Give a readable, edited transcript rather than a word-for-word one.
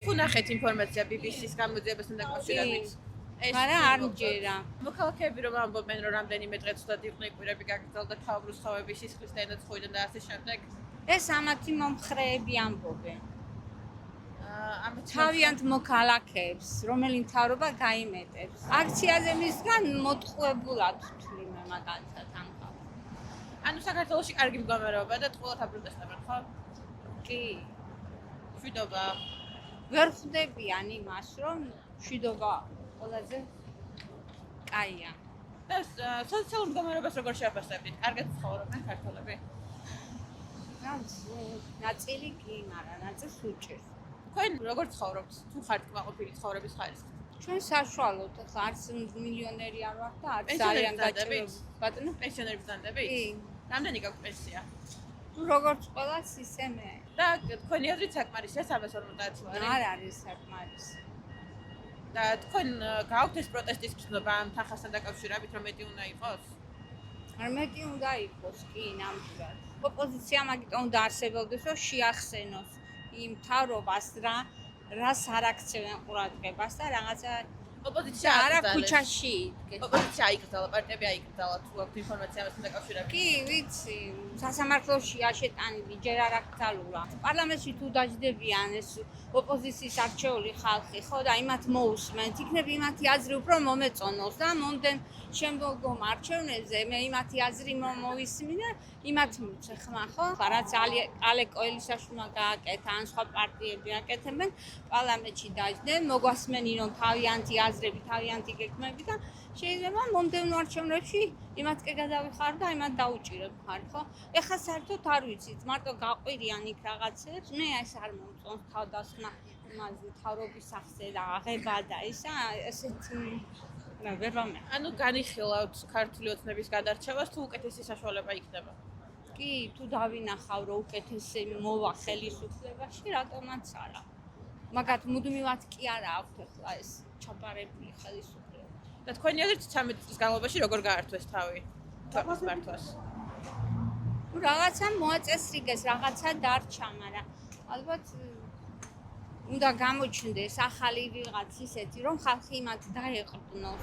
Ხუნახეთ ინფორმაცია BBC-ის გამოძიებასთან დაკავშირებით. მაგრამ არ მჯერა. მოქალაქეები რომ ამბობენ, რომ რამდენიმე დღე ცუდად იყვნენ კვირები გაგრძელდა თავბრუს ცხოვების სისხლის დენაცხოვიდან და ასე შემდეგ. ეს ამათი მომხრეები ამბობენ. თავიანთ მოქალაქეებს, რომელი მთავრობა გაიმეტებს. აქციაზე მისგან მოტყუებულად ვთვლი მე მაგალითად ამ ხალხს. ანუ საქართველოში კარგი მდგომარეობა და ყოველთ აბრუნდესებენ, ხო? კი. მშვიდობა. ვერ ხვდებიან იმას, რომ მშვიდობა ყველაზე კაია. და სოციალურ მდგომარეობას როგორ შეაფასებთ? კარგად ცხოვრობენ ქართველები? ნაწილი კი, მაგრამ ნაწილს უჭირს. თქვენ როგორ ცხოვრობთ? თუ ხართ კმაყოფილი ცხოვრების ხარისხით? ჩვენ საშუალოდ, ახლა არც მილიონერი არ ვართ და არც ძალიან გაჭირვებული. ბატონო, პენსიონერებს დანდებით? კი. რამდენი გაქვთ პენსია? როგორც ყველას ისე მე. და თქვენი აზრით საკმარისია 350 ლარი? არ არის საკმარისი. და თქვენ გაქვთ ეს პროტესტის გრძნობა ამ თანხასთან დაკავშირებით, რომ მეტი უნდა იყოს? არ მეტი უნდა იყოს, კი, ნამდვილად. ოპოზიცია მაგიტომ უნდა არსებობდეს, რომ შეახსენოს იმ მთავრობას რას არ აქცევენ ყურადღებას და რაღაცა ოპოზიცია არა ქუჩაში იდგეს. ოპოზიცია აიკრძალა, პარტიები აიკრძალა, თუ გაქვთ ინფორმაცია ამასთან დაკავშირებით? კი, ვიცი, სასამართლოშია შეტანილი, ჯერ არ აკრძალულა. პარლამენტში თუ დაждდებიან ეს ოპოზიციის არჩეული ხალხი, ხო და იმათ მოусმენთ, იქნებ იმათი აზრი უფრო მომეწონოს და მომდენ შემდგომ არჩევნებზე მე იმათი აზრი მოვისმინე, იმათ მიცე ხმა, ხო? რაც ალე კოელისაშვილმა გააკეთა, ან სხვა პარტიები აკეთებენ, პარლამენტში დაждდნენ, მოგვასმენი რომ თავიანთი აზრები, თავიანთი გეგმები და შეიძლება მომდევნო არჩევნებში იმათკე გადავიხარ და იმათ დაუჭირებ ხარ, ხო? ეხლა საერთოდ არ ვიცით, მარტო გაყვირიან იქ რაღაცებს, მე ეს არ მომწონს თავდასხმა იმაზე თავრობის სახზე და აღება და ისა ესეთი ვერ ვამე. ანუ განიხილავთ ქართული ოცნების გადარჩევას თუ უკეთესი საშუალება იქნება? კი, თუ დავინახავ რომ უკეთესი მოვა ხელისუფლებაში, რატომაც არა. მაგათ მუდმივად კი არა აქვთ ახლა ეს ჩაბარებული ხელისუფლება. და თქვენი აზრით 13 წლის განმავლობაში როგორ გაართვეს თავი ქვეყნის მართვას? რაღაცა მოაწესრიგეს, რაღაცა დარჩა, მაგრამ ალბათ უნდა გამოჩნდეს ახალი ვიღაც ისეთი, რომ ხალხი იმათ დაეყრდნოს.